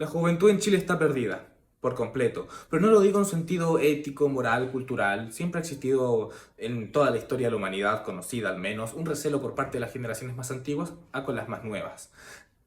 La juventud en Chile está perdida, por completo. Pero no lo digo en sentido ético, moral, cultural. Siempre ha existido en toda la historia de la humanidad, conocida al menos, un recelo por parte de las generaciones más antiguas a con las más nuevas.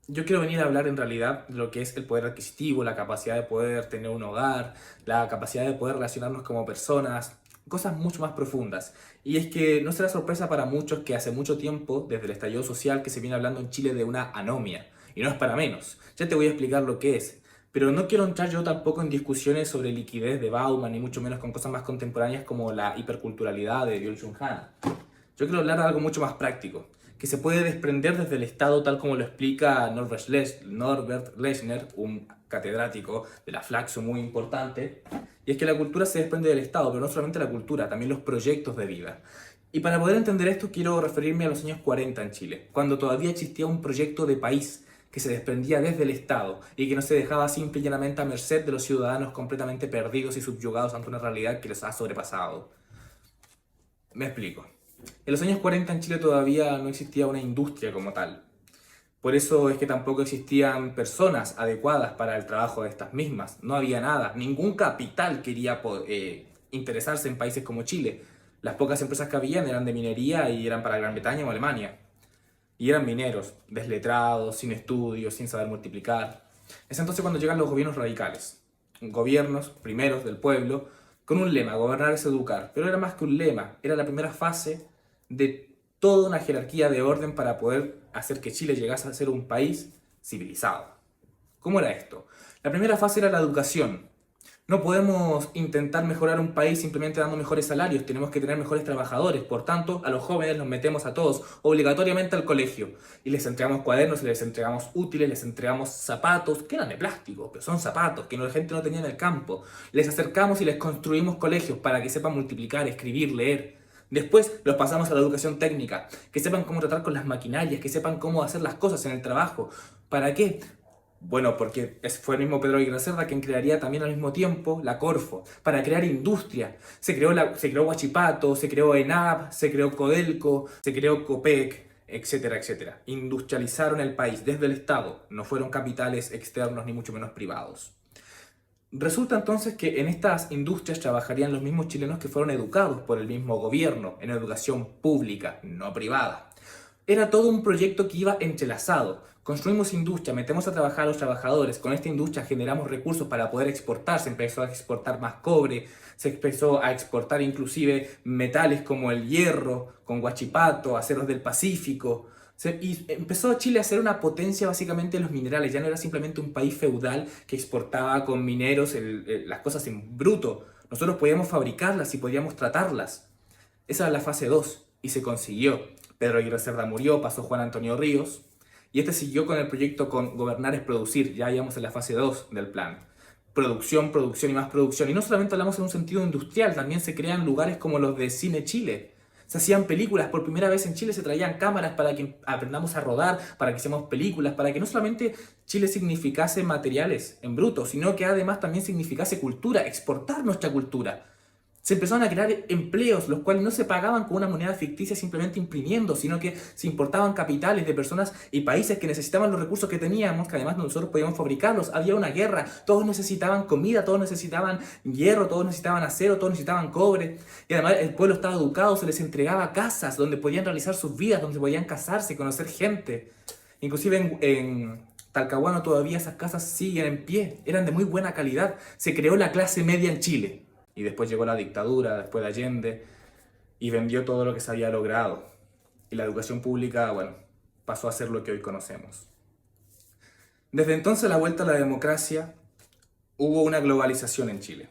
Yo quiero venir a hablar en realidad de lo que es el poder adquisitivo, la capacidad de poder tener un hogar, la capacidad de poder relacionarnos como personas, cosas mucho más profundas. Y es que no será sorpresa para muchos que hace mucho tiempo, desde el estallido social, que se viene hablando en Chile de una anomia. Y no es para menos. Ya te voy a explicar lo que es. Pero no quiero entrar yo tampoco en discusiones sobre liquidez de Bauman, ni mucho menos con cosas más contemporáneas como la hiperculturalidad de Byung-Chul Han. Yo quiero hablar de algo mucho más práctico, que se puede desprender desde el Estado tal como lo explica Norbert Lechner, un catedrático de la Flaxo muy importante, y es que la cultura se desprende del Estado, pero no solamente la cultura, también los proyectos de vida. Y para poder entender esto quiero referirme a los años 40 en Chile, cuando todavía existía un proyecto de país que se desprendía desde el Estado y que no se dejaba simple y llanamente a merced de los ciudadanos completamente perdidos y subyugados ante una realidad que les ha sobrepasado. Me explico. En los años 40 en Chile todavía no existía una industria como tal. Por eso es que tampoco existían personas adecuadas para el trabajo de estas mismas. No había nada. Ningún capital quería interesarse en países como Chile. Las pocas empresas que habían eran de minería y eran para Gran Bretaña o Alemania. Y eran mineros, desletrados, sin estudios, sin saber multiplicar. Es entonces cuando llegan los gobiernos radicales. Gobiernos primeros del pueblo, con un lema: gobernar es educar. Pero era más que un lema, era la primera fase de toda una jerarquía de orden para poder hacer que Chile llegase a ser un país civilizado. ¿Cómo era esto? La primera fase era la educación. No podemos intentar mejorar un país simplemente dando mejores salarios, tenemos que tener mejores trabajadores. Por tanto, a los jóvenes los metemos a todos obligatoriamente al colegio y les entregamos cuadernos, les entregamos útiles, les entregamos zapatos, que eran de plástico, pero son zapatos que la gente no tenía en el campo. Les acercamos y les construimos colegios para que sepan multiplicar, escribir, leer. Después los pasamos a la educación técnica, que sepan cómo tratar con las maquinarias, que sepan cómo hacer las cosas en el trabajo. ¿Para qué? Bueno, porque fue el mismo Pedro Aguirre Cerda quien crearía también al mismo tiempo la Corfo, para crear industria. Se creó Huachipato, se creó ENAP, se creó Codelco, se creó Copec, etcétera, etcétera. Industrializaron el país desde el Estado, no fueron capitales externos ni mucho menos privados. Resulta entonces que en estas industrias trabajarían los mismos chilenos que fueron educados por el mismo gobierno en educación pública, no privada. Era todo un proyecto que iba entrelazado. Construimos industria, metemos a trabajar a los trabajadores, con esta industria generamos recursos para poder exportar, se empezó a exportar más cobre, se empezó a exportar inclusive metales como el hierro, con Huachipato, aceros del Pacífico. Y empezó Chile a ser una potencia básicamente en los minerales, ya no era simplemente un país feudal que exportaba con mineros las cosas en bruto. Nosotros podíamos fabricarlas y podíamos tratarlas. Esa era la fase 2 y se consiguió. Pedro Aguirre Cerda murió, pasó Juan Antonio Ríos y este siguió con el proyecto con Gobernar es Producir. Ya íbamos en la fase 2 del plan. Producción, producción y más producción. Y no solamente hablamos en un sentido industrial, también se crean lugares como los de Cine Chile. Se hacían películas, por primera vez en Chile se traían cámaras para que aprendamos a rodar, para que hiciéramos películas, para que no solamente Chile significase materiales en bruto, sino que además también significase cultura, exportar nuestra cultura. Se empezaron a crear empleos, los cuales no se pagaban con una moneda ficticia simplemente imprimiendo, sino que se importaban capitales de personas y países que necesitaban los recursos que teníamos, que además nosotros podíamos fabricarlos. Había una guerra, todos necesitaban comida, todos necesitaban hierro, todos necesitaban acero, todos necesitaban cobre. Y además el pueblo estaba educado, se les entregaba casas donde podían realizar sus vidas, donde podían casarse, conocer gente. Inclusive en Talcahuano todavía esas casas siguen en pie, eran de muy buena calidad. Se creó la clase media en Chile. Y después llegó la dictadura, después de Allende, y vendió todo lo que se había logrado. Y la educación pública, bueno, pasó a ser lo que hoy conocemos. Desde entonces, a la vuelta a la democracia, hubo una globalización en Chile.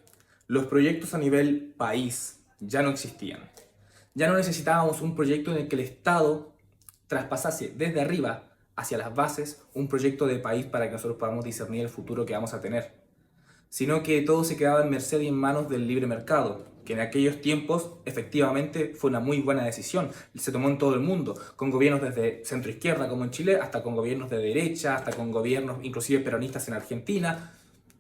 Los proyectos a nivel país ya no existían. Ya no necesitábamos un proyecto en el que el Estado traspasase desde arriba hacia las bases un proyecto de país para que nosotros podamos discernir el futuro que vamos a tener, sino que todo se quedaba en merced y en manos del libre mercado, que en aquellos tiempos efectivamente fue una muy buena decisión. Se tomó en todo el mundo, con gobiernos desde centro izquierda como en Chile, hasta con gobiernos de derecha, hasta con gobiernos inclusive peronistas en Argentina.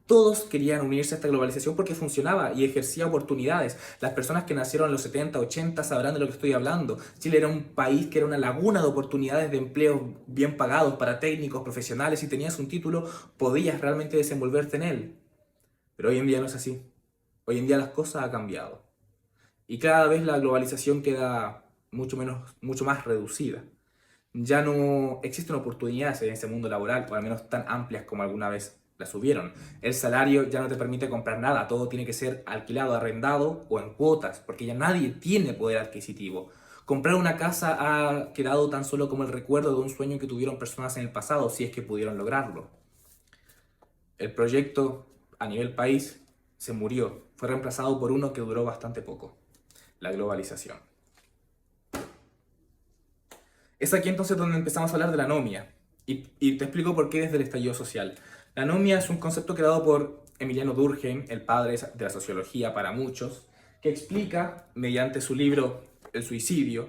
Todos querían unirse a esta globalización porque funcionaba y ejercía oportunidades. Las personas que nacieron en los 70, 80 sabrán de lo que estoy hablando. Chile era un país que era una laguna de oportunidades de empleo bien pagados para técnicos, profesionales. Si tenías un título, podías realmente desenvolverte en él. Pero hoy en día no es así. Hoy en día las cosas han cambiado. Y cada vez la globalización queda mucho más reducida. Ya no existen oportunidades en ese mundo laboral, o al menos tan amplias como alguna vez las hubieron. El salario ya no te permite comprar nada, todo tiene que ser alquilado, arrendado o en cuotas, porque ya nadie tiene poder adquisitivo. Comprar una casa ha quedado tan solo como el recuerdo de un sueño que tuvieron personas en el pasado, si es que pudieron lograrlo. El proyecto a nivel país se murió, fue reemplazado por uno que duró bastante poco, la globalización. Es aquí entonces donde empezamos a hablar de la anomia. Y te explico por qué desde el estallido social. La anomia es un concepto creado por Emiliano Durkheim, el padre de la sociología para muchos, que explica, mediante su libro El suicidio,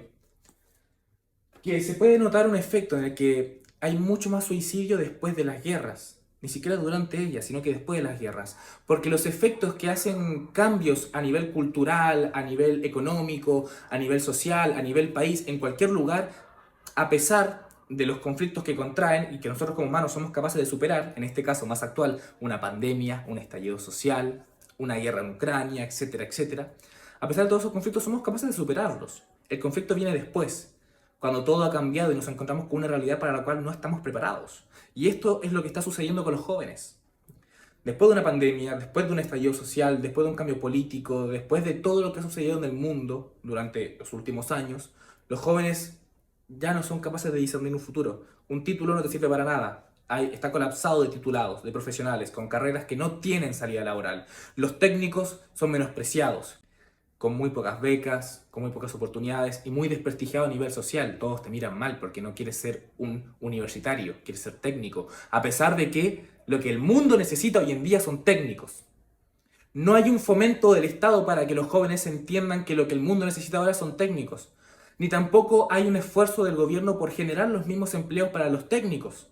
que se puede notar un efecto en el que hay mucho más suicidio después de las guerras. Ni siquiera durante ellas, sino que después de las guerras. Porque los efectos que hacen cambios a nivel cultural, a nivel económico, a nivel social, a nivel país, en cualquier lugar, a pesar de los conflictos que contraen y que nosotros como humanos somos capaces de superar, en este caso más actual, una pandemia, un estallido social, una guerra en Ucrania, etcétera, etcétera, a pesar de todos esos conflictos somos capaces de superarlos. El conflicto viene después, cuando todo ha cambiado y nos encontramos con una realidad para la cual no estamos preparados. Y esto es lo que está sucediendo con los jóvenes. Después de una pandemia, después de un estallido social, después de un cambio político, después de todo lo que ha sucedido en el mundo durante los últimos años, los jóvenes ya no son capaces de discernir un futuro. Un título no te sirve para nada. Está colapsado de titulados, de profesionales, con carreras que no tienen salida laboral. Los técnicos son menospreciados, con muy pocas becas, con muy pocas oportunidades y muy desprestigiado a nivel social. Todos te miran mal porque no quieres ser un universitario, quieres ser técnico, a pesar de que lo que el mundo necesita hoy en día son técnicos. No hay un fomento del Estado para que los jóvenes entiendan que lo que el mundo necesita ahora son técnicos. Ni tampoco hay un esfuerzo del gobierno por generar los mismos empleos para los técnicos.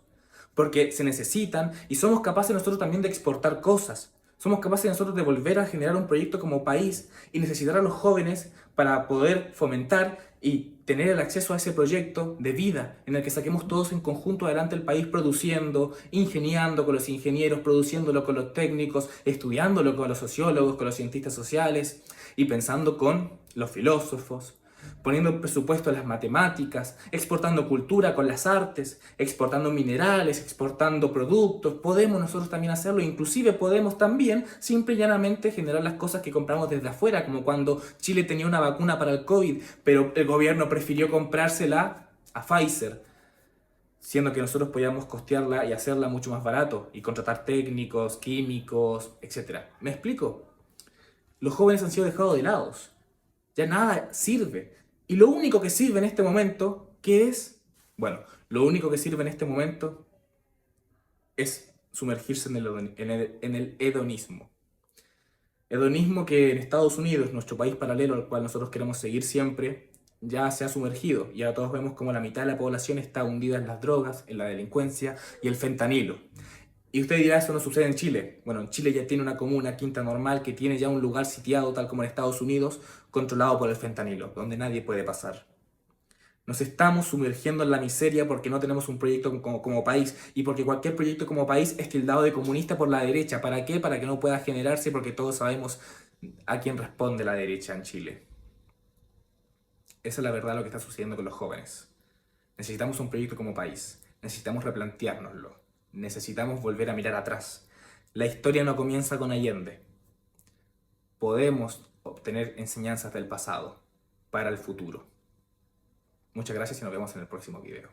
Porque se necesitan y somos capaces nosotros también de exportar cosas. Somos capaces nosotros de volver a generar un proyecto como país y necesitar a los jóvenes para poder fomentar y tener el acceso a ese proyecto de vida en el que saquemos todos en conjunto adelante el país produciendo, ingeniando con los ingenieros, produciéndolo con los técnicos, estudiándolo con los sociólogos, con los cientistas sociales y pensando con los filósofos, poniendo presupuesto en las matemáticas, exportando cultura con las artes, exportando minerales, exportando productos. Podemos nosotros también hacerlo, inclusive podemos también simple y llanamente generar las cosas que compramos desde afuera, como cuando Chile tenía una vacuna para el COVID, pero el gobierno prefirió comprársela a Pfizer, siendo que nosotros podíamos costearla y hacerla mucho más barato y contratar técnicos, químicos, etc. ¿Me explico? Los jóvenes han sido dejados de lado. Ya nada sirve. Y lo único que sirve en este momento, ¿qué es? Bueno, lo único que sirve en este momento es sumergirse en el hedonismo. Hedonismo que en Estados Unidos, nuestro país paralelo al cual nosotros queremos seguir siempre, ya se ha sumergido. Y ahora todos vemos como la mitad de la población está hundida en las drogas, en la delincuencia y el fentanilo. Y usted dirá, eso no sucede en Chile. Bueno, en Chile ya tiene una comuna, Quinta Normal, que tiene ya un lugar sitiado, tal como en Estados Unidos, controlado por el fentanilo, donde nadie puede pasar. Nos estamos sumergiendo en la miseria porque no tenemos un proyecto como país y porque cualquier proyecto como país es tildado de comunista por la derecha. ¿Para qué? Para que no pueda generarse, porque todos sabemos a quién responde la derecha en Chile. Esa es la verdad lo que está sucediendo con los jóvenes. Necesitamos un proyecto como país. Necesitamos replanteárnoslo. Necesitamos volver a mirar atrás. La historia no comienza con Allende. Podemos obtener enseñanzas del pasado para el futuro. Muchas gracias y nos vemos en el próximo video.